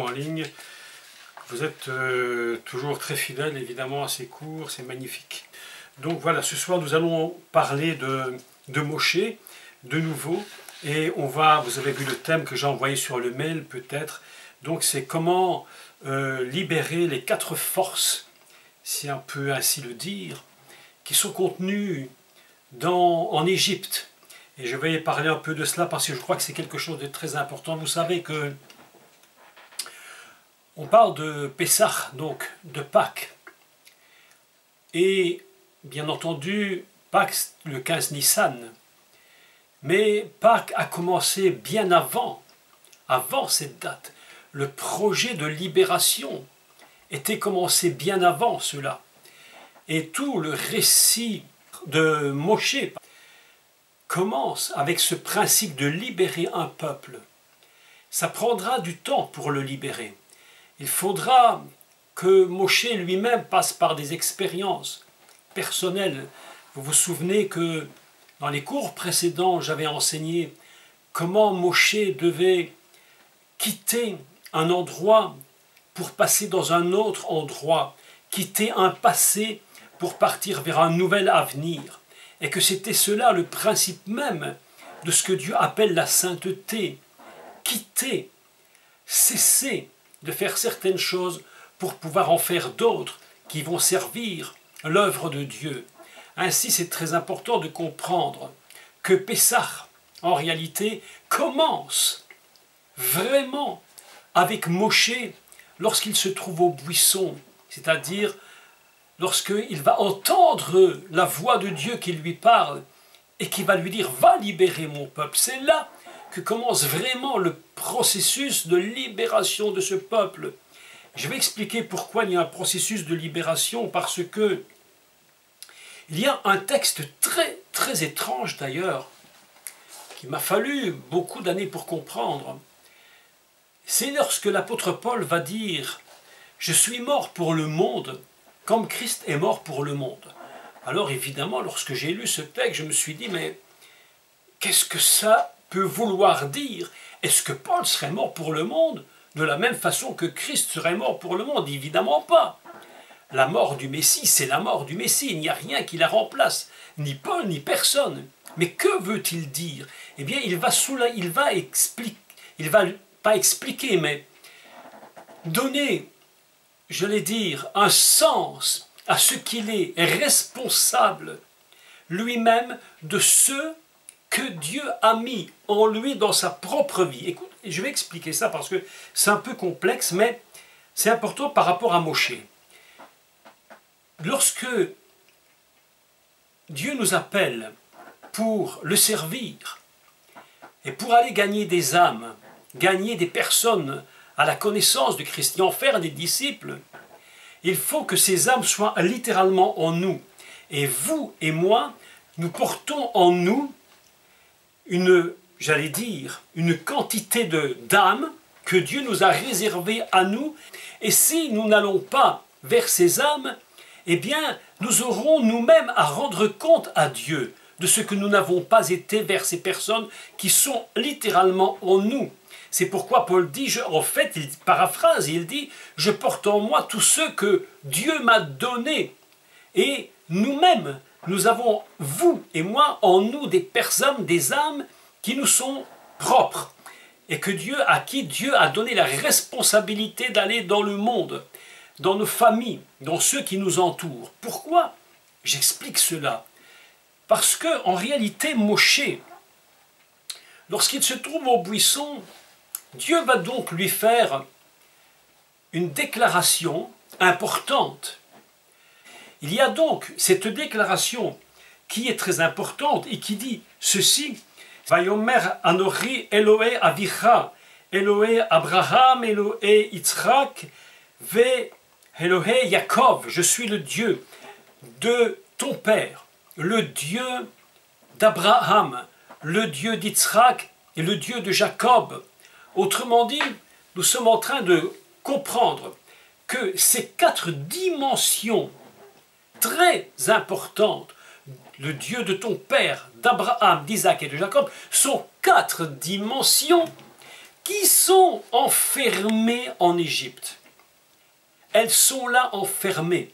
en ligne. Vous êtes toujours très fidèles évidemment à ces cours, c'est magnifique. Donc voilà, ce soir nous allons parler de Moshe, de nouveau. Et vous avez vu le thème que j'ai envoyé sur le mail peut-être. Donc c'est comment libérer les 4 forces, si on peut ainsi le dire, qui sont contenues en Égypte. Et je vais parler un peu de cela parce que je crois que c'est quelque chose de très important. Vous savez que on parle de Pessah, donc de Pâques. Et bien entendu, Pâques le 15 Nissan. Mais Pâques a commencé bien avant cette date. Le projet de libération était commencé bien avant cela. Et tout le récit de Moshe commence avec ce principe de libérer un peuple. Ça prendra du temps pour le libérer. Il faudra que Moshe lui-même passe par des expériences personnelles. Vous vous souvenez que dans les cours précédents, j'avais enseigné comment Moshe devait quitter un endroit pour passer dans un autre endroit, quitter un passé pour partir vers un nouvel avenir. Et que c'était cela le principe même de ce que Dieu appelle la sainteté. Quitter, cesser de faire certaines choses pour pouvoir en faire d'autres qui vont servir l'œuvre de Dieu. Ainsi, c'est très important de comprendre que Pessah, en réalité, commence vraiment avec Moshe lorsqu'il se trouve au buisson, c'est-à-dire lorsqu'il va entendre la voix de Dieu qui lui parle et qui va lui dire « Va libérer mon peuple ». C'est là que commence vraiment le processus de libération de ce peuple. Je vais expliquer pourquoi il y a un processus de libération, parce que il y a un texte très étrange d'ailleurs, qui m'a fallu beaucoup d'années pour comprendre. C'est lorsque l'apôtre Paul va dire « Je suis mort pour le monde », comme Christ est mort pour le monde. Alors évidemment, lorsque j'ai lu ce texte, je me suis dit, mais qu'est-ce que ça peut vouloir dire? Est-ce que Paul serait mort pour le monde de la même façon que Christ serait mort pour le monde? Évidemment pas. La mort du Messie, c'est la mort du Messie. Il n'y a rien qui la remplace, ni Paul, ni personne. Mais que veut-il dire? Eh bien, il va pas expliquer, mais donner, j'allais dire, un sens à ce qu'il est responsable lui-même de ce que Dieu a mis en lui dans sa propre vie. Écoute, je vais expliquer ça parce que c'est un peu complexe, mais c'est important par rapport à Moshe. Lorsque Dieu nous appelle pour le servir et pour aller gagner des âmes, gagner des personnes à la connaissance de Christ et en faire des disciples, il faut que ces âmes soient littéralement en nous. Et vous et moi, nous portons en nous j'allais dire, une quantité d'âmes que Dieu nous a réservées à nous. Et si nous n'allons pas vers ces âmes, eh bien, nous aurons nous-mêmes à rendre compte à Dieu de ce que nous n'avons pas été vers ces personnes qui sont littéralement en nous. C'est pourquoi Paul dit, en fait, il paraphrase, il dit « Je porte en moi tout ce que Dieu m'a donné. » Et nous-mêmes, nous avons, vous et moi, en nous des personnes, des âmes qui nous sont propres. Et à qui Dieu a donné la responsabilité d'aller dans le monde, dans nos familles, dans ceux qui nous entourent. Pourquoi j'explique cela? Parce que en réalité, Moshe, lorsqu'il se trouve au buisson, Dieu va donc lui faire une déclaration importante. Il y a donc cette déclaration qui est très importante et qui dit ceci: Vayomer Anori Elohe Avicha, Elohe Abraham, Elohe Yitzhak, Ve Elohe Yaakov. Je suis le Dieu de ton père, le Dieu d'Abraham, le Dieu d'Yitzhak et le Dieu de Jacob. Autrement dit, nous sommes en train de comprendre que ces 4 dimensions très importantes, le Dieu de ton père, d'Abraham, d'Isaac et de Jacob, sont 4 dimensions qui sont enfermées en Égypte. Elles sont là enfermées.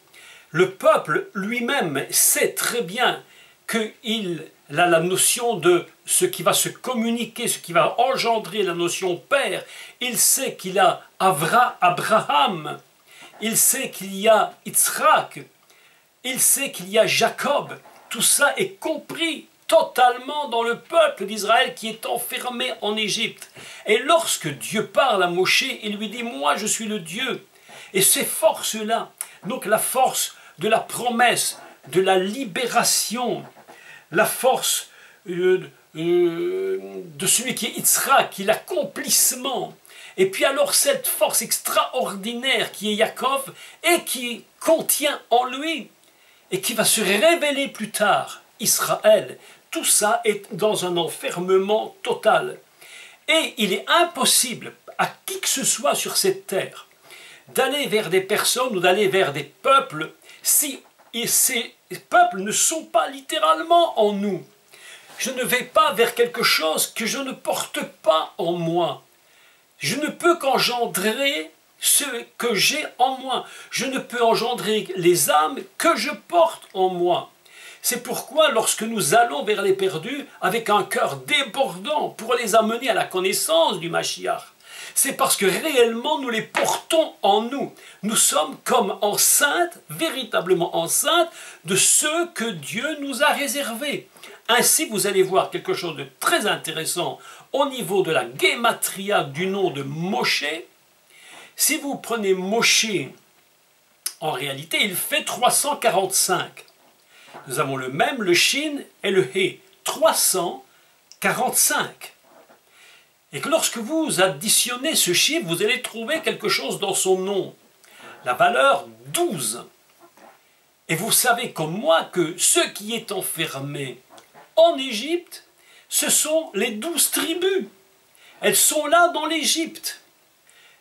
Le peuple lui-même sait très bien qu'il a la notion de ce qui va se communiquer, ce qui va engendrer la notion père. Il sait qu'il a Abraham, il sait qu'il y a Yitzhak, il sait qu'il y a Jacob. Tout ça est compris totalement dans le peuple d'Israël qui est enfermé en Égypte. Et lorsque Dieu parle à Moshe, il lui dit « Moi, je suis le Dieu ». Et ces forces-là, donc la force de la promesse, de la libération, la force de celui qui est Yitzhak, qui est l'accomplissement, et puis alors cette force extraordinaire qui est Yaakov et qui contient en lui, et qui va se révéler plus tard, Israël, tout ça est dans un enfermement total. Et il est impossible à qui que ce soit sur cette terre d'aller vers des personnes ou d'aller vers des peuples si ces peuples ne sont pas littéralement en nous. Je ne vais pas vers quelque chose que je ne porte pas en moi. Je ne peux qu'engendrer ce que j'ai en moi. Je ne peux engendrer les âmes que je porte en moi. C'est pourquoi lorsque nous allons vers les perdus avec un cœur débordant pour les amener à la connaissance du Mashiach, c'est parce que réellement nous les portons en nous. Nous sommes comme enceintes, véritablement enceintes, de ce que Dieu nous a réservé. Ainsi, vous allez voir quelque chose de très intéressant au niveau de la gématria du nom de Moshe. Si vous prenez Moshe, en réalité, il fait 345. Nous avons le même, le Shin et le He. 345. Et que lorsque vous additionnez ce chiffre, vous allez trouver quelque chose dans son nom. La valeur 12. Et vous savez comme moi que ce qui est enfermé en Égypte, ce sont les 12 tribus. Elles sont là dans l'Égypte.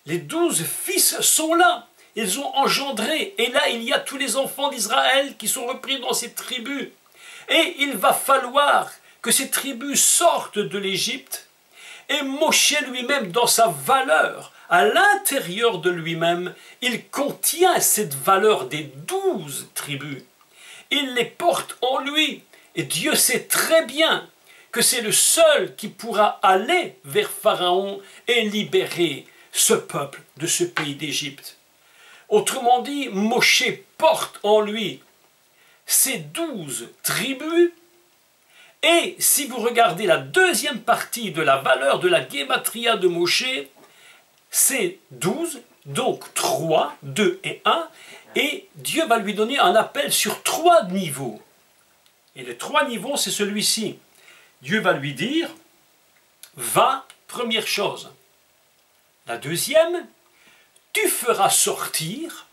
Les 12 fils sont là. Ils ont engendré. Et là, il y a tous les enfants d'Israël qui sont repris dans ces tribus. Et il va falloir que ces tribus sortent de l'Égypte. Et Moshe lui-même, dans sa valeur, à l'intérieur de lui-même, il contient cette valeur des 12 tribus. Il les porte en lui. Et Dieu sait très bien que c'est le seul qui pourra aller vers Pharaon et libérer ce peuple de ce pays d'Égypte. Autrement dit, Moshe porte en lui ces 12 tribus. Et si vous regardez la deuxième partie de la valeur de la gématria de Moshe, c'est 12, donc 3, 2 et 1, et Dieu va lui donner un appel sur 3 niveaux. Et les 3 niveaux, c'est celui-ci. Dieu va lui dire, va, première chose. La deuxième, tu feras sortir.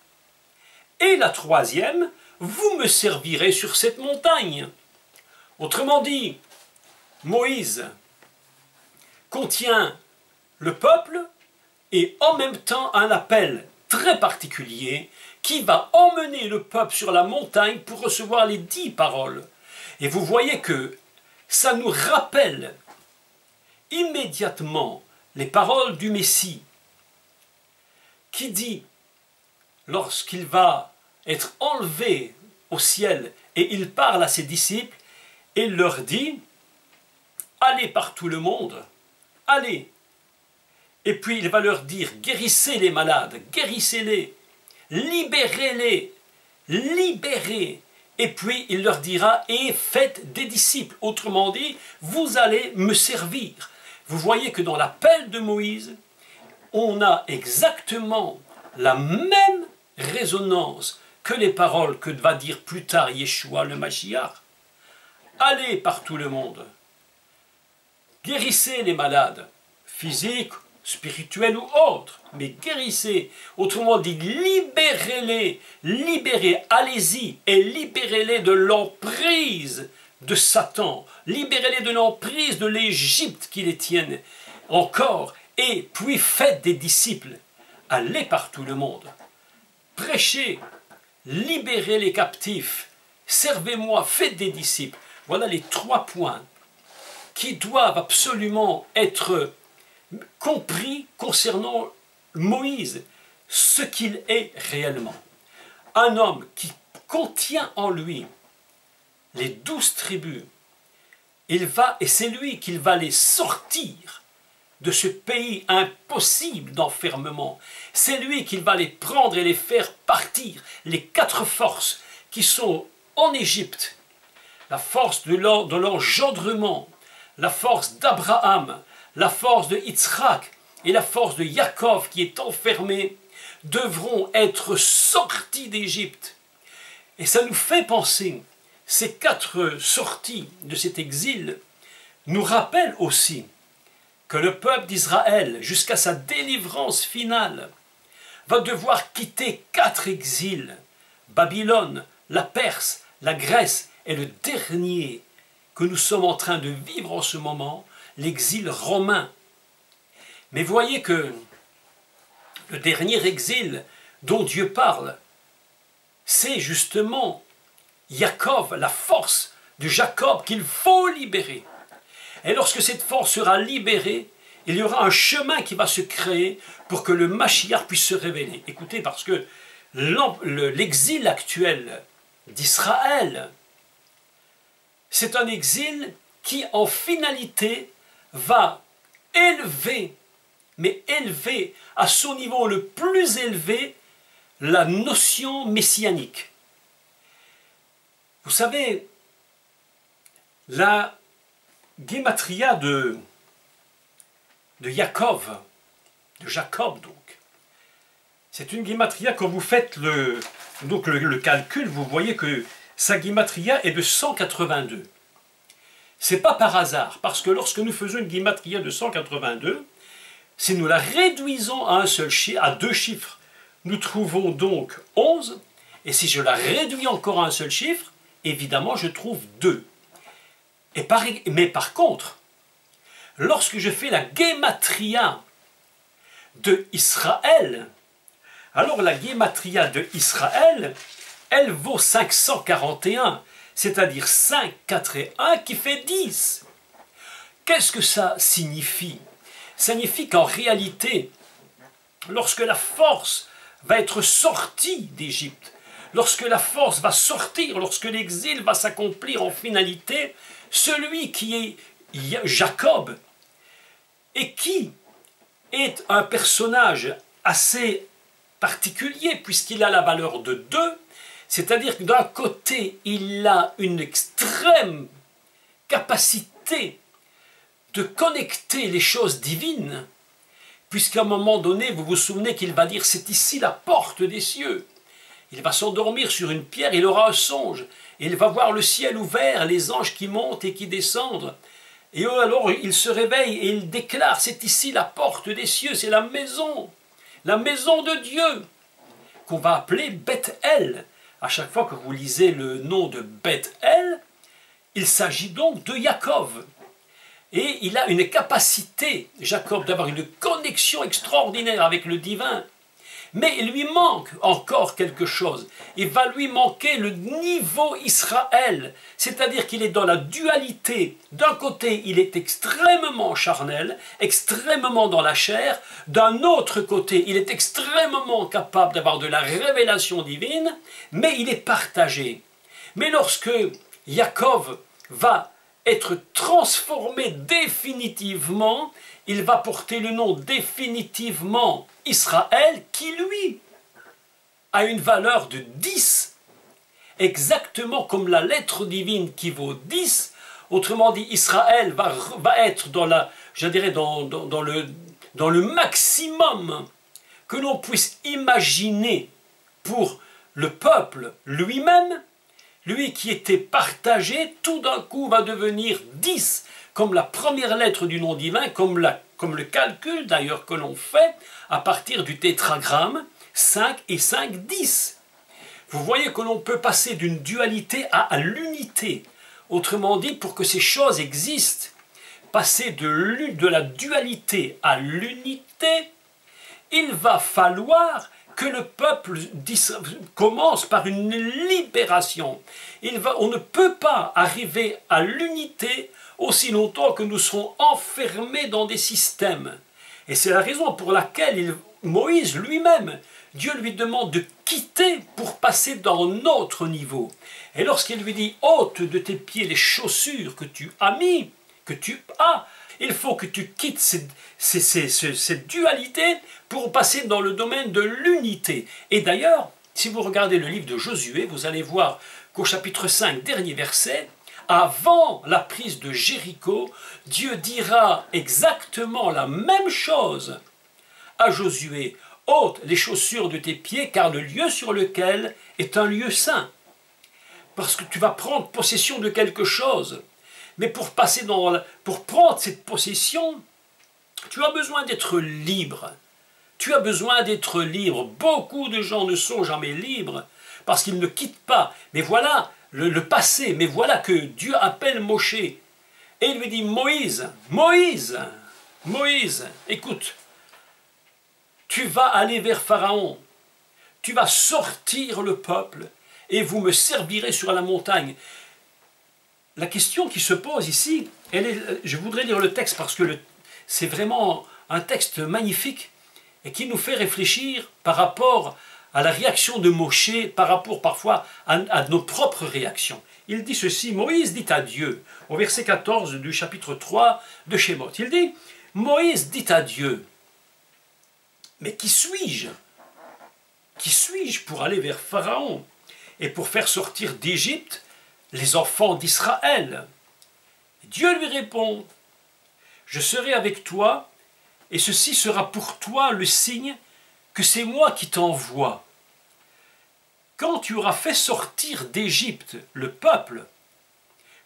Et la troisième, vous me servirez sur cette montagne. Autrement dit, Moïse contient le peuple et en même temps un appel très particulier qui va emmener le peuple sur la montagne pour recevoir les 10 paroles. Et vous voyez que ça nous rappelle immédiatement les paroles du Messie qui dit, lorsqu'il va être enlevé au ciel et il parle à ses disciples, il leur dit, allez par tout le monde, allez. Et puis il va leur dire, guérissez les malades, guérissez-les, libérez-les, libérez. Et puis il leur dira, et faites des disciples. Autrement dit, vous allez me servir. Vous voyez que dans l'appel de Moïse, on a exactement la même résonance que les paroles que va dire plus tard Yeshua le Mashiach. Allez par tout le monde, guérissez les malades, physiques, spirituels ou autres, mais guérissez, autrement dit, libérez-les, libérez, allez-y et libérez-les de l'emprise de Satan, libérez-les de l'emprise de l'Égypte qui les tienne encore, et puis faites des disciples, allez par tout le monde, prêchez, libérez les captifs, servez-moi, faites des disciples. Voilà les 3 points qui doivent absolument être compris concernant Moïse ce qu'il est réellement. Un homme qui contient en lui les 12 tribus, et c'est lui qui va les sortir de ce pays impossible d'enfermement. C'est lui qui va les prendre et les faire partir. Les 4 forces qui sont en Égypte, la force de l'engendrement, la force d'Abraham, la force de Yitzhak et la force de Yaakov qui est enfermée, devront être sortis d'Égypte. Et ça nous fait penser, ces 4 sorties de cet exil nous rappellent aussi que le peuple d'Israël, jusqu'à sa délivrance finale, va devoir quitter 4 exils, Babylone, la Perse, la Grèce et le dernier que nous sommes en train de vivre en ce moment, l'exil romain. Mais voyez que le dernier exil dont Dieu parle, c'est justement Yaakov, la force de Jacob qu'il faut libérer. Et lorsque cette force sera libérée, il y aura un chemin qui va se créer pour que le Mashiach puisse se révéler. Écoutez, parce que l'exil actuel d'Israël, c'est un exil qui, en finalité, va élever, mais élever à son niveau le plus élevé, la notion messianique. Vous savez, la Gématria de Jacob donc, c'est une Gématria, quand vous faites le calcul, vous voyez que sa Gématria est de 182. Ce n'est pas par hasard, parce que lorsque nous faisons une Gématria de 182, si nous la réduisons à à 2 chiffres, nous trouvons donc 11, et si je la réduis encore à un seul chiffre, évidemment je trouve 2. Mais par contre, lorsque je fais la Gématria de Israël, alors la Gématria de Israël, elle vaut 541, c'est-à-dire 5, 4 et 1 qui fait 10. Qu'est-ce que ça signifie? Ça signifie qu'en réalité, lorsque la force va être sortie d'Égypte, lorsque la force va sortir, lorsque l'exil va s'accomplir en finalité, celui qui est Jacob, et qui est un personnage assez particulier puisqu'il a la valeur de 2, c'est-à-dire que d'un côté, il a une extrême capacité de connecter les choses divines, puisqu'à un moment donné, vous vous souvenez qu'il va dire « c'est ici la porte des cieux ». Il va s'endormir sur une pierre, il aura un songe, et il va voir le ciel ouvert, les anges qui montent et qui descendent. Et alors il se réveille et il déclare « c'est ici la porte des cieux, c'est la maison de Dieu » qu'on va appeler Beth-El. À chaque fois que vous lisez le nom de Beth-El, il s'agit donc de Jacob. Et il a une capacité, Jacob, d'avoir une connexion extraordinaire avec le divin. Mais il lui manque encore quelque chose. Il va lui manquer le niveau Israël. C'est-à-dire qu'il est dans la dualité. D'un côté, il est extrêmement charnel, extrêmement dans la chair. D'un autre côté, il est extrêmement capable d'avoir de la révélation divine, mais il est partagé. Mais lorsque Jacob va être transformé définitivement, il va porter le nom définitivement Israël, qui lui a une valeur de 10, exactement comme la lettre divine qui vaut 10. Autrement dit, Israël va être dans le maximum que l'on puisse imaginer pour le peuple lui-même. Lui qui était partagé, tout d'un coup va devenir 10, comme la première lettre du nom divin, comme le calcul d'ailleurs que l'on fait à partir du tétragramme 5 et 5, 10. Vous voyez que l'on peut passer d'une dualité à l'unité. Autrement dit, pour que ces choses existent, passer de la dualité à l'unité, il va falloir que le peuple commence par une libération. On ne peut pas arriver à l'unité aussi longtemps que nous serons enfermés dans des systèmes. Et c'est la raison pour laquelle Moïse lui-même, Dieu lui demande de quitter pour passer dans un autre niveau. Et lorsqu'il lui dit « ôte de tes pieds les chaussures que tu as mis, que tu as », il faut que tu quittes cette dualité pour passer dans le domaine de l'unité. Et d'ailleurs, si vous regardez le livre de Josué, vous allez voir qu'au chapitre 5, dernier verset, avant la prise de Jéricho, Dieu dira exactement la même chose à Josué. « ôte les chaussures de tes pieds, car le lieu sur lequel est un lieu saint. » Parce que tu vas prendre possession de quelque chose. Mais pour prendre cette possession, tu as besoin d'être libre. Tu as besoin d'être libre. Beaucoup de gens ne sont jamais libres parce qu'ils ne quittent pas. Mais voilà le passé. Mais voilà que Dieu appelle Moshe. Et il lui dit, Moïse, Moïse, Moïse, écoute, tu vas aller vers Pharaon. Tu vas sortir le peuple et vous me servirez sur la montagne. La question qui se pose ici, je voudrais lire le texte parce que c'est vraiment un texte magnifique et qui nous fait réfléchir par rapport à la réaction de Moshe, par rapport parfois à nos propres réactions. Il dit ceci, Moïse dit à Dieu, au verset 14 du chapitre 3 de Shemot, il dit, Moïse dit à Dieu, mais qui suis-je? Qui suis-je pour aller vers Pharaon et pour faire sortir d'Égypte les enfants d'Israël? Dieu lui répond, je serai avec toi, et ceci sera pour toi le signe que c'est moi qui t'envoie. Quand tu auras fait sortir d'Égypte le peuple,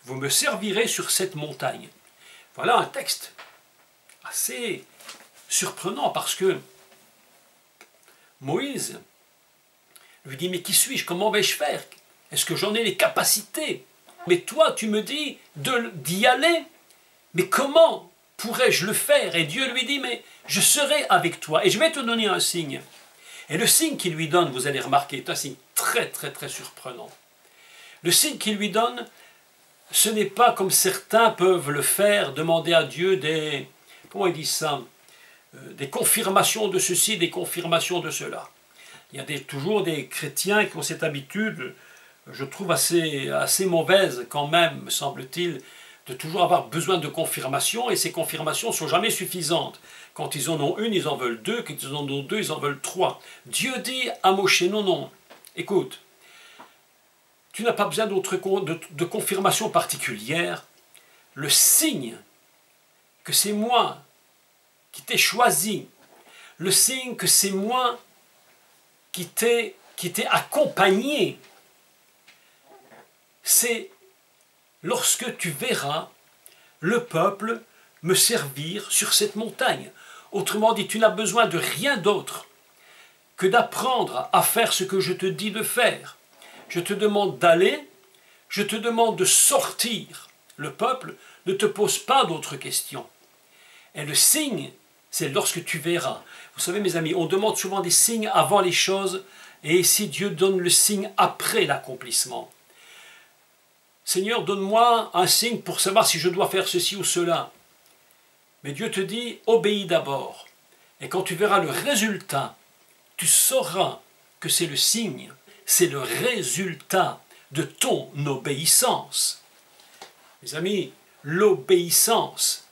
vous me servirez sur cette montagne. Voilà un texte assez surprenant parce que Moïse lui dit, mais qui suis-je? Comment vais-je faire? Est-ce que j'en ai les capacités? Mais toi, tu me dis d'y aller. Mais comment pourrais-je le faire? Et Dieu lui dit, mais je serai avec toi et je vais te donner un signe. Et le signe qu'il lui donne, vous allez remarquer, est un signe très très très surprenant. Le signe qu'il lui donne, ce n'est pas comme certains peuvent le faire, demander à Dieu des, comment ils disent ça, des confirmations de ceci, des confirmations de cela. Il y a toujours des chrétiens qui ont cette habitude, je trouve assez mauvaise quand même, me semble-t-il, de toujours avoir besoin de confirmations, et ces confirmations ne sont jamais suffisantes. Quand ils en ont une, ils en veulent deux, quand ils en ont deux, ils en veulent trois. Dieu dit à Moshe, non, non, écoute, tu n'as pas besoin de confirmation particulière. Le signe que c'est moi qui t'ai choisi, le signe que c'est moi qui t'ai accompagné, c'est lorsque tu verras le peuple me servir sur cette montagne. Autrement dit, tu n'as besoin de rien d'autre que d'apprendre à faire ce que je te dis de faire. Je te demande d'aller, je te demande de sortir. Le peuple ne te pose pas d'autres questions. Et le signe, c'est lorsque tu verras. Vous savez, mes amis, on demande souvent des signes avant les choses, et si Dieu donne le signe après l'accomplissement. Seigneur, donne-moi un signe pour savoir si je dois faire ceci ou cela. Mais Dieu te dit, obéis d'abord. Et quand tu verras le résultat, tu sauras que c'est le signe, c'est le résultat de ton obéissance. Mes amis, l'obéissance,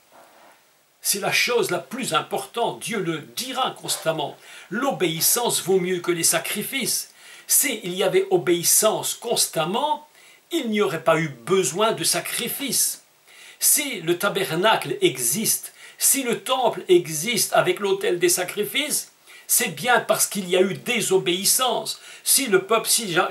c'est la chose la plus importante. Dieu le dira constamment. L'obéissance vaut mieux que les sacrifices. S'il y avait obéissance constamment, il n'y aurait pas eu besoin de sacrifices. Si le tabernacle existe, si le temple existe avec l'autel des sacrifices, c'est bien parce qu'il y a eu désobéissance. Si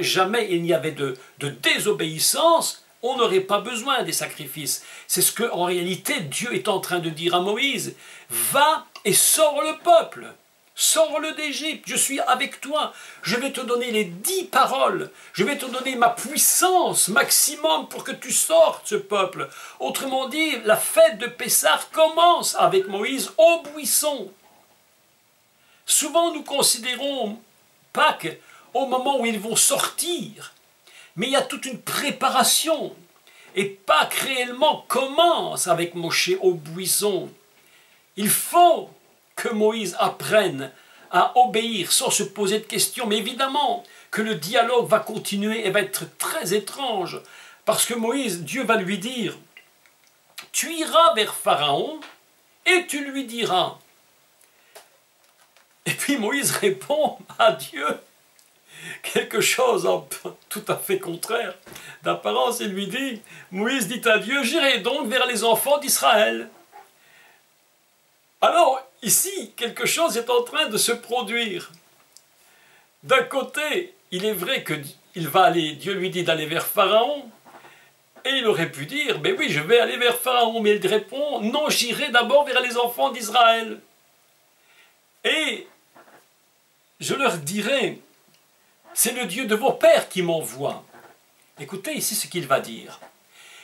jamais il n'y avait de désobéissance, on n'aurait pas besoin des sacrifices. C'est ce qu'en réalité Dieu est en train de dire à Moïse. Va et sors le peuple. Sors-le d'Égypte, je suis avec toi, je vais te donner les 10 paroles, je vais te donner ma puissance maximum pour que tu sortes ce peuple. Autrement dit, la fête de Pessah commence avec Moïse au buisson. Souvent nous considérons Pâques au moment où ils vont sortir, mais il y a toute une préparation. Et Pâques réellement commence avec Moshe au buisson. Il faut que Moïse apprenne à obéir sans se poser de questions. Mais évidemment que le dialogue va continuer et va être très étrange. Parce que Moïse, Dieu va lui dire, tu iras vers Pharaon et tu lui diras. Et puis Moïse répond à Dieu quelque chose tout à fait contraire. D'apparence, il lui dit, Moïse dit à Dieu, j'irai donc vers les enfants d'Israël. Alors, ici, quelque chose est en train de se produire. D'un côté, il est vrai que Dieu lui dit d'aller vers Pharaon, et il aurait pu dire, mais oui, je vais aller vers Pharaon, mais il répond, non, j'irai d'abord vers les enfants d'Israël. Et je leur dirai, c'est le Dieu de vos pères qui m'envoie. Écoutez ici ce qu'il va dire.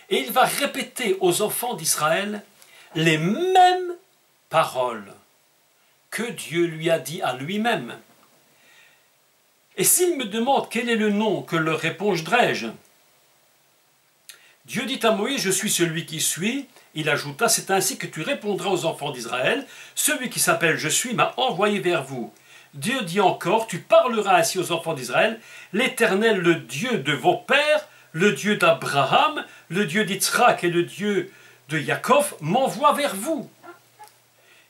Et il va répéter aux enfants d'Israël les mêmes paroles que Dieu lui a dit à lui-même. Et s'il me demande quel est le nom, que leur répondrai-je? Dieu dit à Moïse, je suis celui qui suis. Il ajouta, c'est ainsi que tu répondras aux enfants d'Israël. Celui qui s'appelle je suis m'a envoyé vers vous. Dieu dit encore, tu parleras ainsi aux enfants d'Israël, l'Éternel, le Dieu de vos pères, le Dieu d'Abraham, le Dieu d'Israël et le Dieu de Jacob, m'envoie vers vous.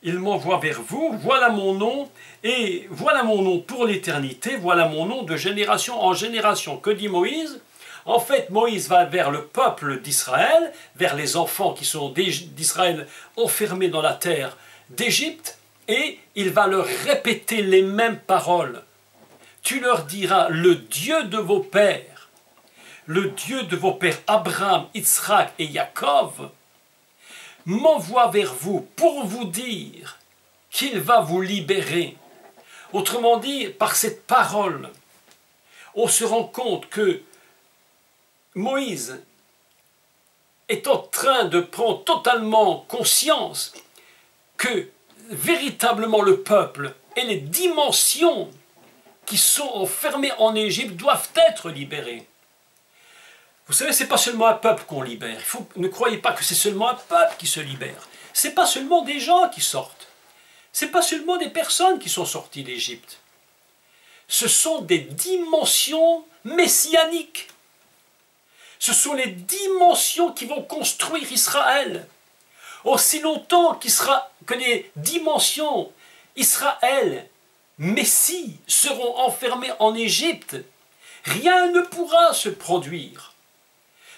Il m'envoie vers vous, voilà mon nom, et voilà mon nom pour l'éternité, voilà mon nom de génération en génération. Que dit Moïse? En fait, Moïse va vers le peuple d'Israël, vers les enfants qui sont d'Israël enfermés dans la terre d'Égypte, et il va leur répéter les mêmes paroles. Tu leur diras, le Dieu de vos pères, le Dieu de vos pères Abraham, Isaac et Jacob, m'envoie vers vous pour vous dire qu'il va vous libérer. Autrement dit, par cette parole, on se rend compte que Moïse est en train de prendre totalement conscience que véritablement le peuple et les dimensions qui sont enfermées en Égypte doivent être libérées. Vous savez, ce n'est pas seulement un peuple qu'on libère. Ne croyez pas que c'est seulement un peuple qui se libère. Ce n'est pas seulement des gens qui sortent. Ce n'est pas seulement des personnes qui sont sorties d'Égypte. Ce sont des dimensions messianiques. Ce sont les dimensions qui vont construire Israël. Aussi longtemps que les dimensions Israël, Messie, seront enfermées en Égypte, rien ne pourra se produire.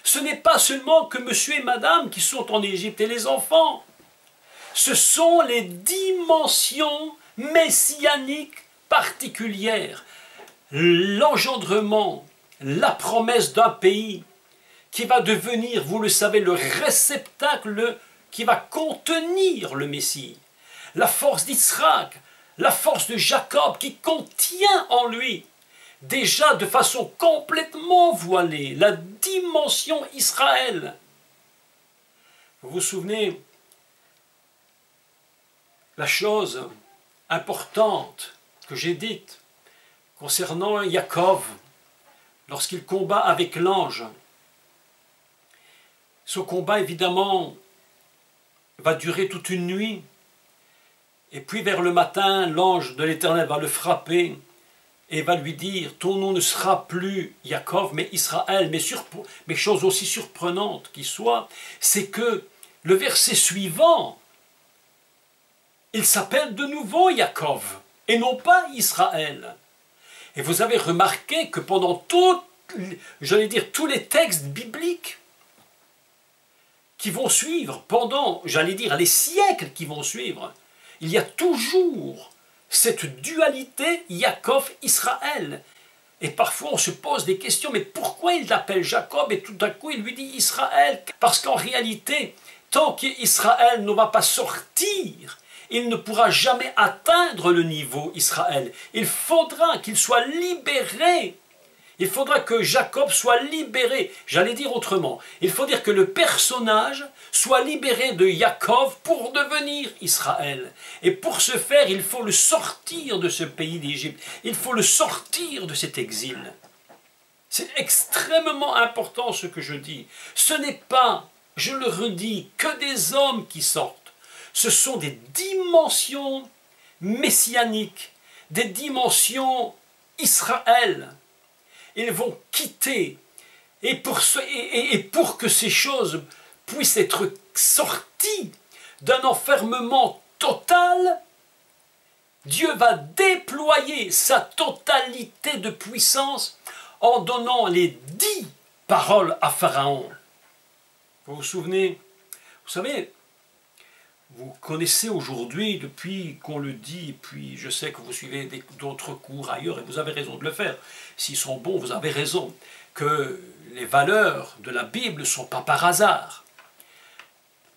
Ce n'est pas seulement que monsieur et madame qui sont en Égypte et les enfants. Ce sont les dimensions messianiques particulières. L'engendrement, la promesse d'un pays qui va devenir, vous le savez, le réceptacle qui va contenir le Messie. La force d'Israël, la force de Jacob qui contient en lui, déjà de façon complètement voilée, la dimension Israël. Vous vous souvenez, la chose importante que j'ai dite concernant Jacob, lorsqu'il combat avec l'ange. Ce combat, évidemment, va durer toute une nuit. Et puis vers le matin, l'ange de l'Éternel va le frapper et va lui dire, ton nom ne sera plus Jacob, mais Israël. Mais chose aussi surprenante qui soit, c'est que le verset suivant, il s'appelle de nouveau Jacob, et non pas Israël. Et vous avez remarqué que pendant tous les textes bibliques qui vont suivre, pendant, les siècles qui vont suivre, il y a toujours cette dualité Jacob-Israël. Et parfois on se pose des questions, mais pourquoi il l'appelle Jacob et tout à coup il lui dit Israël? Parce qu'en réalité, tant qu'Israël ne va pas sortir, il ne pourra jamais atteindre le niveau Israël. Il faudra qu'il soit libéré. Il faudra que Jacob soit libéré. J'allais dire autrement. Il faut dire que le personnage soit libéré de Jacob pour devenir Israël. Et pour ce faire, il faut le sortir de ce pays d'Égypte. Il faut le sortir de cet exil. C'est extrêmement important ce que je dis. Ce n'est pas, je le redis, que des hommes qui sortent. Ce sont des dimensions messianiques, des dimensions Israël. Ils vont quitter, et pour que ces choses puissent être sorties d'un enfermement total, Dieu va déployer sa totalité de puissance en donnant les 10 paroles à Pharaon. Vous vous souvenez? Vous savez, vous connaissez aujourd'hui, depuis qu'on le dit, et puis je sais que vous suivez d'autres cours ailleurs, et vous avez raison de le faire. S'ils sont bons, vous avez raison, que les valeurs de la Bible ne sont pas par hasard.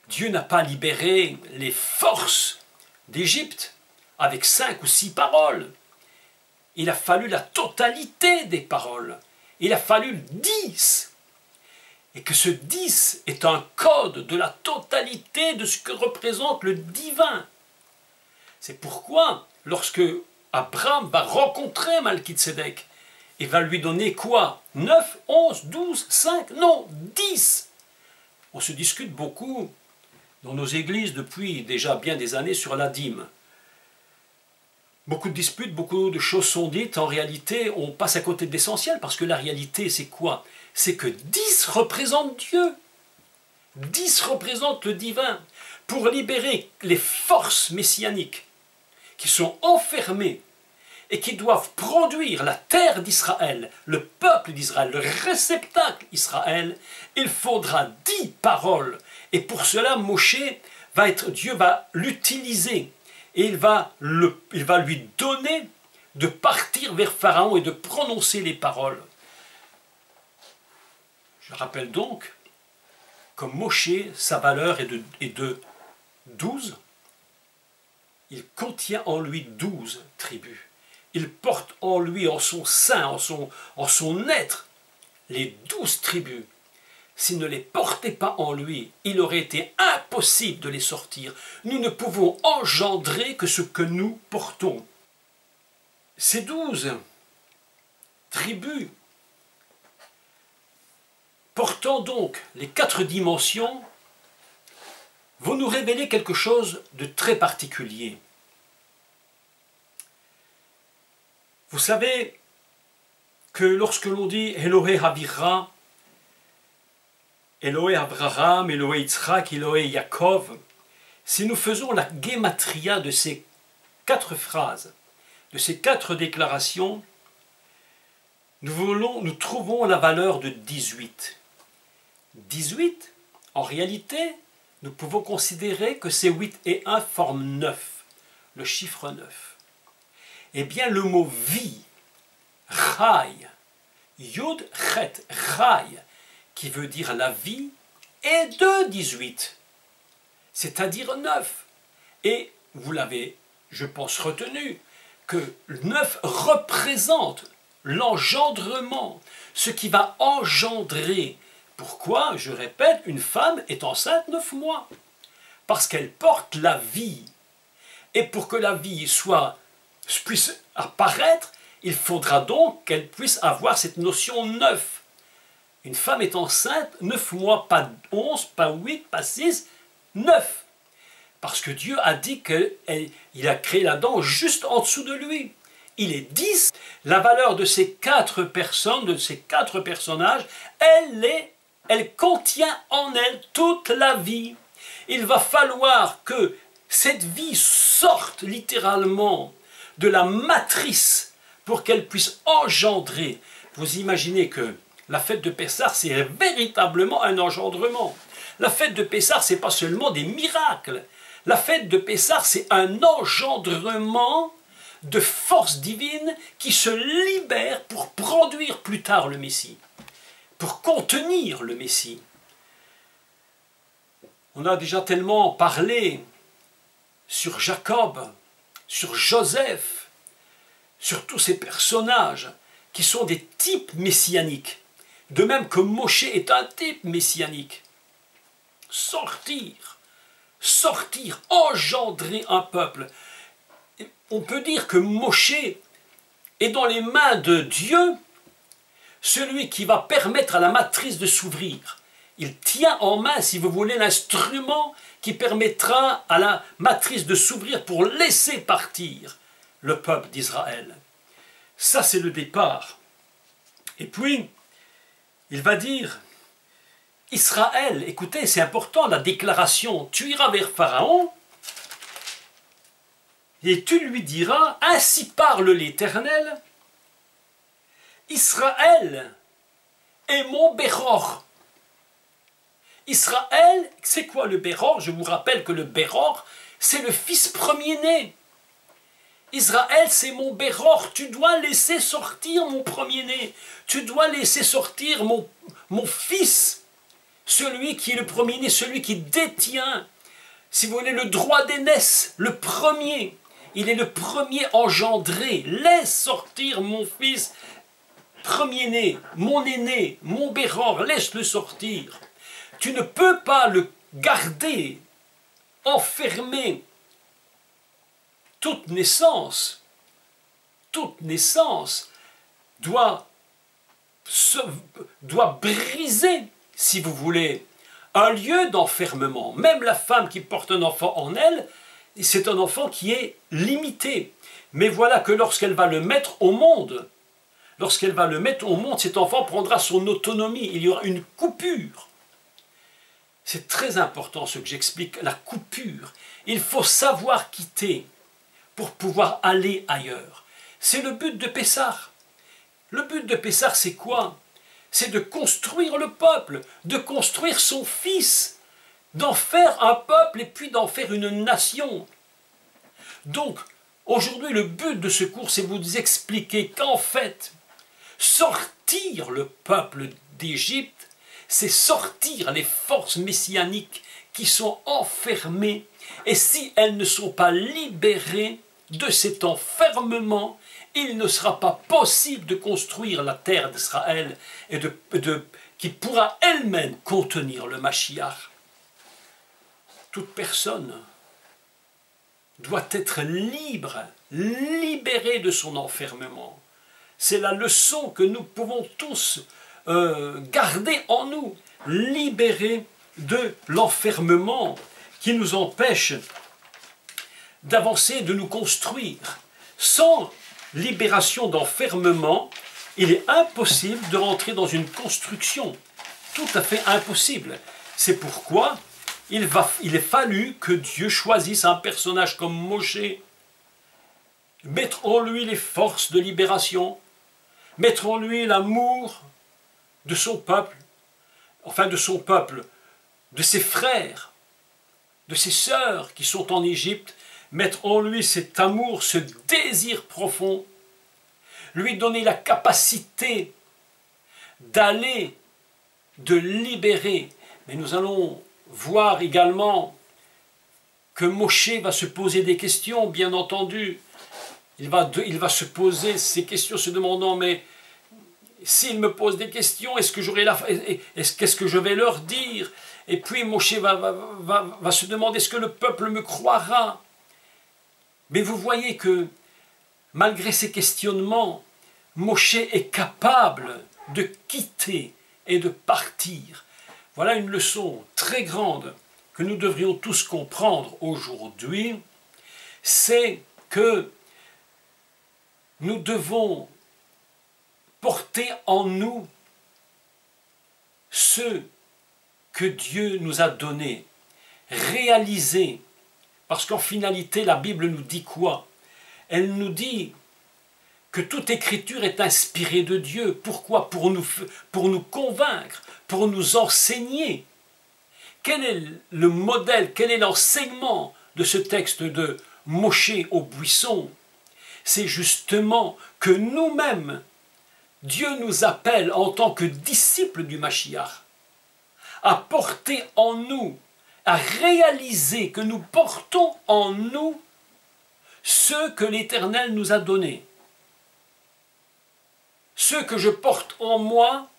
Dieu n'a pas libéré les forces d'Égypte avec 5 ou 6 paroles. Il a fallu la totalité des paroles. Il a fallu 10. Et que ce 10 est un code de la totalité de ce que représente le divin. C'est pourquoi, lorsque Abraham va rencontrer Malkitsédek, il va lui donner quoi? 9, 11, 12, 5? Non, 10. On se discute beaucoup dans nos églises depuis déjà bien des années sur la dîme. Beaucoup de disputes, beaucoup de choses sont dites. En réalité, on passe à côté de l'essentiel, parce que la réalité, c'est quoi? C'est que 10 représentent Dieu. 10 représentent le divin. Pour libérer les forces messianiques qui sont enfermées et qui doivent produire la terre d'Israël, le peuple d'Israël, le réceptacle Israël, il faudra 10 paroles. Et pour cela, Dieu va l'utiliser. Et il va lui donner de partir vers Pharaon et de prononcer les paroles. Je rappelle donc que Moshe, sa valeur est de 12. Il contient en lui 12 tribus. Il porte en lui, en son sein, en son être, les 12 tribus. S'il ne les portait pas en lui, il aurait été impossible de les sortir. Nous ne pouvons engendrer que ce que nous portons. Ces 12 tribus, portant donc les 4 dimensions, vont nous révéler quelque chose de très particulier. Vous savez que lorsque l'on dit Elohé Havira, Elohé Abraham, Elohé Yitzhak, Elohé Yaakov, si nous faisons la guématria de ces 4 phrases, de ces 4 déclarations, nous trouvons la valeur de 18. 18, en réalité, nous pouvons considérer que ces 8 et 1 forment 9, le chiffre 9. Eh bien, le mot vie, Chai, Yud, Chet, Chai, qui veut dire la vie, est de 18, c'est-à-dire 9. Et vous l'avez, je pense, retenu, que 9 représente l'engendrement, ce qui va engendrer. Pourquoi, je répète, une femme est enceinte 9 mois? Parce qu'elle porte la vie. Et pour que la vie puisse apparaître, il faudra donc qu'elle puisse avoir cette notion 9. Une femme est enceinte 9 mois, pas 11, pas 8, pas 6, 9. Parce que Dieu a dit qu'il a créé l'Adam juste en dessous de lui. Il est 10. La valeur de ces 4 personnes, de ces 4 personnages, elle contient en elle toute la vie. Il va falloir que cette vie sorte littéralement de la matrice pour qu'elle puisse engendrer. Vous imaginez que la fête de Pessah, c'est véritablement un engendrement. La fête de Pessah, ce n'est pas seulement des miracles. La fête de Pessah, c'est un engendrement de force divine qui se libère pour produire plus tard le Messie, pour contenir le Messie. On a déjà tellement parlé sur Jacob, sur Joseph, sur tous ces personnages qui sont des types messianiques. De même que Moshe est un type messianique. Sortir, engendrer un peuple. On peut dire que Moshe est dans les mains de Dieu, celui qui va permettre à la matrice de s'ouvrir. Il tient en main, si vous voulez, l'instrument qui permettra à la matrice de s'ouvrir pour laisser partir le peuple d'Israël. Ça, c'est le départ. Et puis, il va dire, Israël, écoutez, c'est important la déclaration, tu iras vers Pharaon et tu lui diras, ainsi parle l'Éternel, Israël est mon Béror. Israël, c'est quoi le Béror? Je vous rappelle que le Béror, c'est le fils premier-né. Israël, c'est mon Béror, tu dois laisser sortir mon premier-né, tu dois laisser sortir mon fils, celui qui est le premier-né, celui qui détient, si vous voulez, le droit d'aînesse, le premier, il est le premier engendré, laisse sortir mon fils premier-né, mon aîné, mon Béror, laisse-le sortir. Tu ne peux pas le garder, enfermé. Toute naissance doit briser, si vous voulez, un lieu d'enfermement. Même la femme qui porte un enfant en elle, c'est un enfant qui est limité. Mais voilà que lorsqu'elle va le mettre au monde, cet enfant prendra son autonomie. Il y aura une coupure. C'est très important ce que j'explique, la coupure. Il faut savoir quitter pour pouvoir aller ailleurs. C'est le but de Pessah. Le but de Pessah, c'est quoi? C'est de construire le peuple, de construire son fils, d'en faire un peuple et puis d'en faire une nation. Donc, aujourd'hui, le but de ce cours, c'est vous expliquer qu'en fait, sortir le peuple d'Égypte, c'est sortir les forces messianiques qui sont enfermées, et si elles ne sont pas libérées de cet enfermement, il ne sera pas possible de construire la terre d'Israël et qui pourra elle-même contenir le Mashiach. Toute personne doit être libre, libérée de son enfermement. C'est la leçon que nous pouvons tous garder en nous, libérés de l'enfermement qui nous empêche d'avancer, de nous construire. Sans libération d'enfermement, il est impossible de rentrer dans une construction. Tout à fait impossible. C'est pourquoi il est fallu que Dieu choisisse un personnage comme Moshe, mettre en lui les forces de libération, mettre en lui l'amour de son peuple, de ses frères, de ses sœurs qui sont en Égypte, mettre en lui cet amour, ce désir profond, lui donner la capacité d'aller, de libérer. Mais nous allons voir également que Moshe va se poser des questions, bien entendu. Il va se poser ces questions se demandant, mais s'il me pose des questions, qu'est-ce que je vais leur dire? Et puis Moshe va se demander, est-ce que le peuple me croira? Mais vous voyez que malgré ces questionnements, Moshe est capable de quitter et de partir. Voilà une leçon très grande que nous devrions tous comprendre aujourd'hui, c'est que nous devons porter en nous ce que Dieu nous a donné, réaliser, parce qu'en finalité, la Bible nous dit quoi? Elle nous dit que toute écriture est inspirée de Dieu. Pourquoi? Pour nous convaincre, pour nous enseigner. Quel est le modèle, quel est l'enseignement de ce texte de Moshe au buisson? C'est justement que nous-mêmes, Dieu nous appelle en tant que disciples du Mashiach à porter en nous, à réaliser que nous portons en nous ce que l'Éternel nous a donné. Ce que je porte en moi,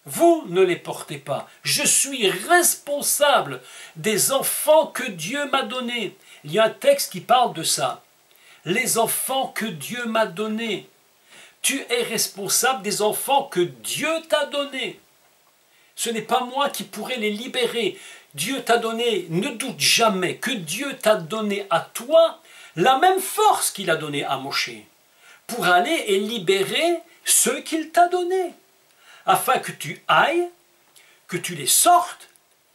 vous ne les portez pas. Je suis responsable des enfants que Dieu m'a donnés. Il y a un texte qui parle de ça. Les enfants que Dieu m'a donnés. Tu es responsable des enfants que Dieu t'a donnés. Ce n'est pas moi qui pourrai les libérer. Dieu t'a donné, ne doute jamais que Dieu t'a donné à toi la même force qu'il a donnée à Moshe pour aller et libérer ceux qu'il t'a donnés, afin que tu ailles, que tu les sortes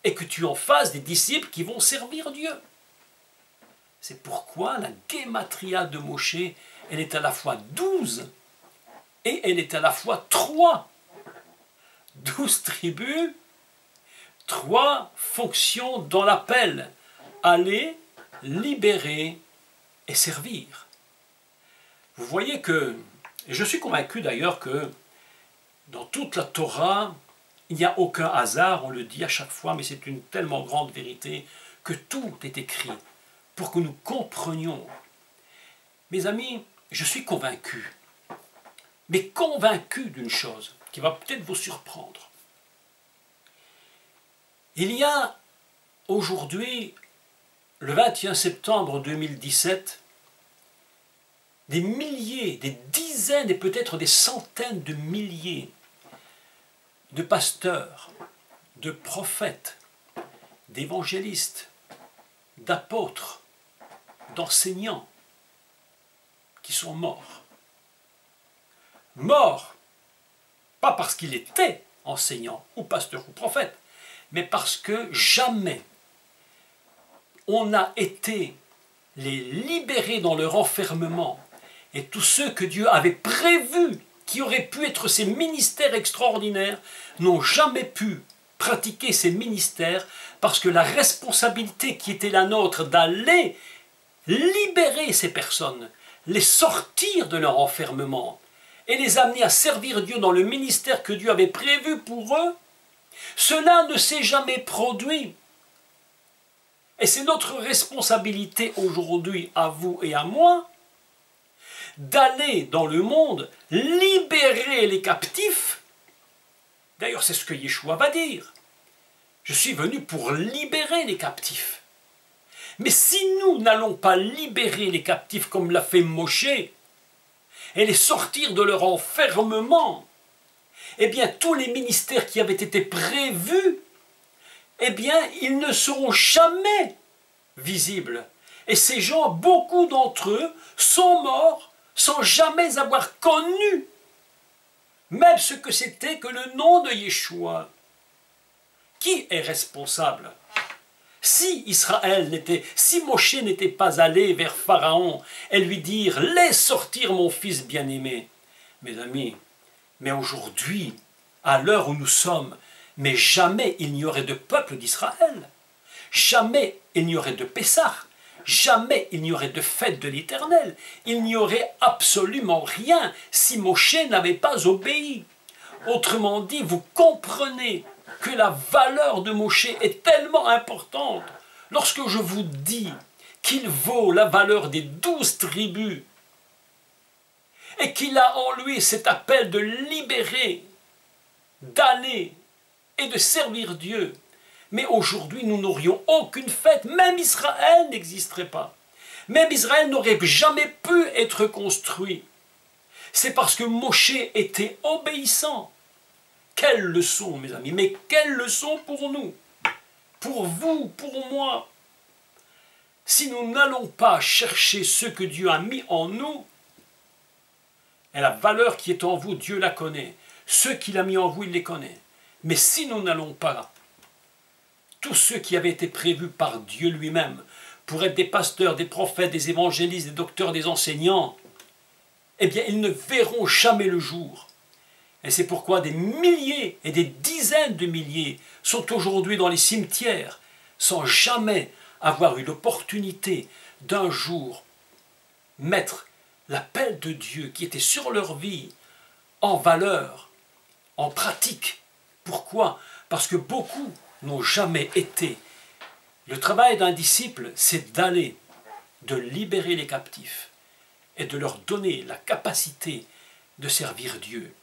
et que tu en fasses des disciples qui vont servir Dieu. C'est pourquoi la guématria de Moshe, elle est à la fois 12 et elle est à la fois 3. 12 tribus, 3 fonctions dans l'appel. Aller, libérer et servir. Vous voyez que, et je suis convaincu d'ailleurs que dans toute la Torah, il n'y a aucun hasard, on le dit à chaque fois, mais c'est une tellement grande vérité que tout est écrit pour que nous comprenions. Mes amis, je suis convaincu, mais convaincu d'une chose qui va peut-être vous surprendre. Il y a aujourd'hui, le 21 septembre 2017, des milliers, des dizaines et peut-être des centaines de milliers de pasteurs, de prophètes, d'évangélistes, d'apôtres, d'enseignants qui sont morts. Morts, pas parce qu'il était enseignant ou pasteur ou prophète, mais parce que jamais on a été les libérer dans leur enfermement et tous ceux que Dieu avait prévus qui auraient pu être ces ministères extraordinaires n'ont jamais pu pratiquer ces ministères parce que la responsabilité qui était la nôtre d'aller libérer ces personnes, les sortir de leur enfermement et les amener à servir Dieu dans le ministère que Dieu avait prévu pour eux, cela ne s'est jamais produit. Et c'est notre responsabilité aujourd'hui, à vous et à moi, d'aller dans le monde libérer les captifs. D'ailleurs, c'est ce que Yeshua va dire. Je suis venu pour libérer les captifs. Mais si nous n'allons pas libérer les captifs comme l'a fait Moshe, et les sortir de leur enfermement, eh bien tous les ministères qui avaient été prévus, eh bien ils ne seront jamais visibles. Et ces gens, beaucoup d'entre eux, sont morts sans jamais avoir connu même ce que c'était que le nom de Yeshua. Qui est responsable? Si si Moshe n'était pas allé vers Pharaon et lui dire « Laisse sortir mon fils bien-aimé », mes amis, mais aujourd'hui, à l'heure où nous sommes, mais jamais il n'y aurait de peuple d'Israël, jamais il n'y aurait de Pessah, jamais il n'y aurait de fête de l'Éternel, il n'y aurait absolument rien si Moshe n'avait pas obéi. Autrement dit, vous comprenez que la valeur de Moshe est tellement importante. Lorsque je vous dis qu'il vaut la valeur des 12 tribus et qu'il a en lui cet appel de libérer, d'aller et de servir Dieu. Mais aujourd'hui, nous n'aurions aucune fête, même Israël n'existerait pas. Même Israël n'aurait jamais pu être construit. C'est parce que Moshe était obéissant. Quelle leçon, mes amis, mais quelle leçon pour nous, pour vous, pour moi. Si nous n'allons pas chercher ce que Dieu a mis en nous, et la valeur qui est en vous, Dieu la connaît. Ceux qu'il a mis en vous, il les connaît. Mais si nous n'allons pas, tous ceux qui avaient été prévus par Dieu lui-même, pour être des pasteurs, des prophètes, des évangélistes, des docteurs, des enseignants, eh bien, ils ne verront jamais le jour. Et c'est pourquoi des milliers et des dizaines de milliers sont aujourd'hui dans les cimetières, sans jamais avoir eu l'opportunité d'un jour mettre l'appel de Dieu qui était sur leur vie en valeur, en pratique. Pourquoi? Parce que beaucoup n'ont jamais été. Le travail d'un disciple, c'est d'aller, de libérer les captifs et de leur donner la capacité de servir Dieu.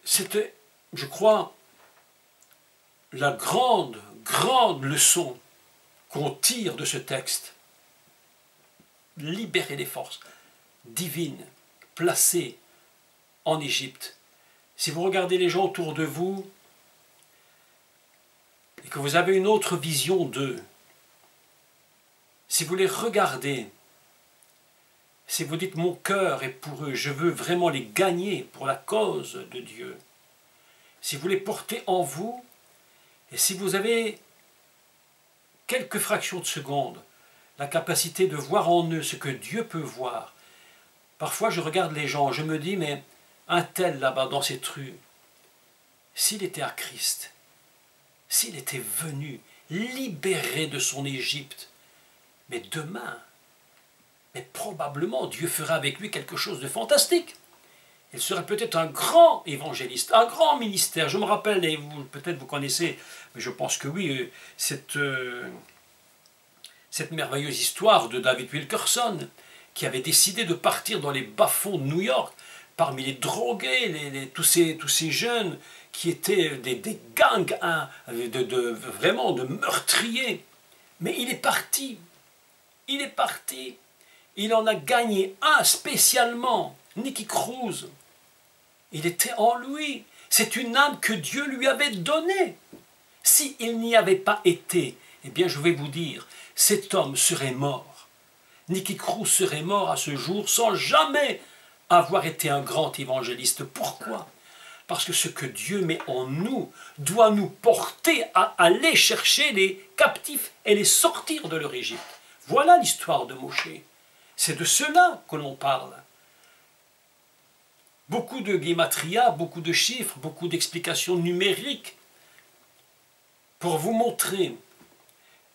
C'était, je crois, la grande leçon qu'on tire de ce texte. Libérer les forces divines placées en Égypte. Si vous regardez les gens autour de vous, et que vous avez une autre vision d'eux, si vous les regardez, si vous dites mon cœur est pour eux, je veux vraiment les gagner pour la cause de Dieu, si vous les portez en vous, et si vous avez quelques fractions de seconde, la capacité de voir en eux ce que Dieu peut voir. Parfois je regarde les gens, je me dis, mais un tel là-bas dans cette rue, s'il était à Christ, s'il était venu, libéré de son Égypte, mais demain, mais probablement Dieu fera avec lui quelque chose de fantastique. Il serait peut-être un grand évangéliste, un grand ministère. Je me rappelle, et vous peut-être vous connaissez, mais je pense que oui, cette merveilleuse histoire de David Wilkerson, qui avait décidé de partir dans les bas-fonds de New York, parmi les drogués, tous ces jeunes qui étaient des gangs, vraiment de meurtriers. Mais il est parti, il en a gagné un spécialement, Nicky Cruz. Il était en lui, c'est une âme que Dieu lui avait donnée. S'il n'y avait pas été, eh bien je vais vous dire, cet homme serait mort. Nicky Cruz serait mort à ce jour sans jamais avoir été un grand évangéliste. Pourquoi? Parce que ce que Dieu met en nous doit nous porter à aller chercher les captifs et les sortir de leur Égypte. Voilà l'histoire de Moshe. C'est de cela que l'on parle. Beaucoup de guématria, beaucoup de chiffres, beaucoup d'explications numériques pour vous montrer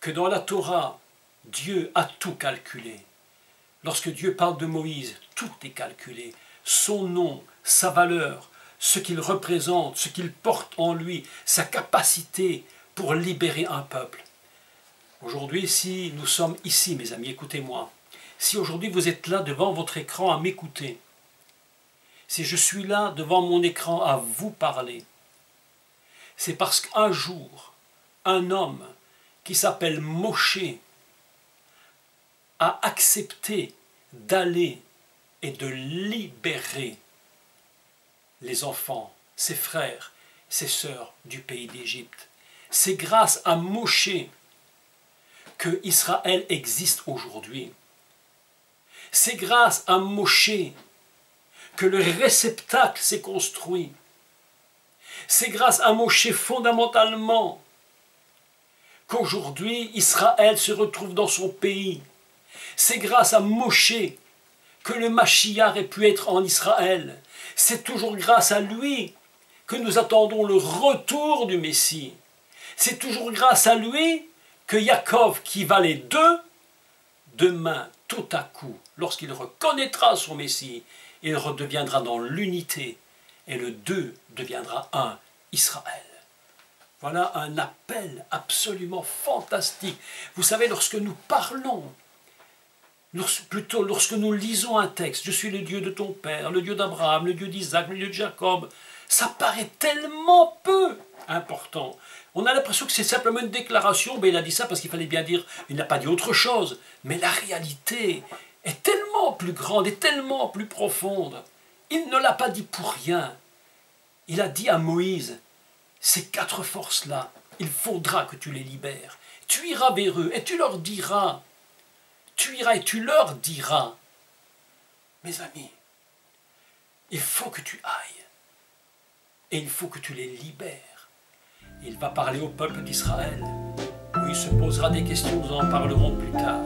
que dans la Torah, Dieu a tout calculé. Lorsque Dieu parle de Moïse, tout est calculé. Son nom, sa valeur, ce qu'il représente, ce qu'il porte en lui, sa capacité pour libérer un peuple. Aujourd'hui, si nous sommes ici, mes amis, écoutez-moi. Si aujourd'hui vous êtes là devant votre écran à m'écouter, si je suis là devant mon écran à vous parler, c'est parce qu'un jour, un homme qui s'appelle Moshe a accepté d'aller et de libérer les enfants, ses frères, ses sœurs du pays d'Égypte. C'est grâce à Moshe que Israël existe aujourd'hui. C'est grâce à Moshe que le réceptacle s'est construit. C'est grâce à Moshe fondamentalement qu'aujourd'hui Israël se retrouve dans son pays. C'est grâce à Moshe que le Mashiach ait pu être en Israël. C'est toujours grâce à lui que nous attendons le retour du Messie. C'est toujours grâce à lui que Yaakov, qui valait deux, demain, tout à coup, lorsqu'il reconnaîtra son Messie, il redeviendra dans l'unité, et le deux deviendra un, Israël. Voilà un appel absolument fantastique. Vous savez, lorsque nous parlons, plutôt lorsque nous lisons un texte, je suis le Dieu de ton père, le Dieu d'Abraham, le Dieu d'Isaac, le Dieu de Jacob, ça paraît tellement peu important. On a l'impression que c'est simplement une déclaration, mais il a dit ça parce qu'il fallait bien dire, il n'a pas dit autre chose. Mais la réalité est tellement plus grande et tellement plus profonde. Il ne l'a pas dit pour rien. Il a dit à Moïse, ces quatre forces-là, il faudra que tu les libères. Tu iras vers eux et tu leur diras, tu iras et tu leur diras, mes amis, il faut que tu ailles et il faut que tu les libères. Il va parler au peuple d'Israël, où il se posera des questions, nous en parlerons plus tard.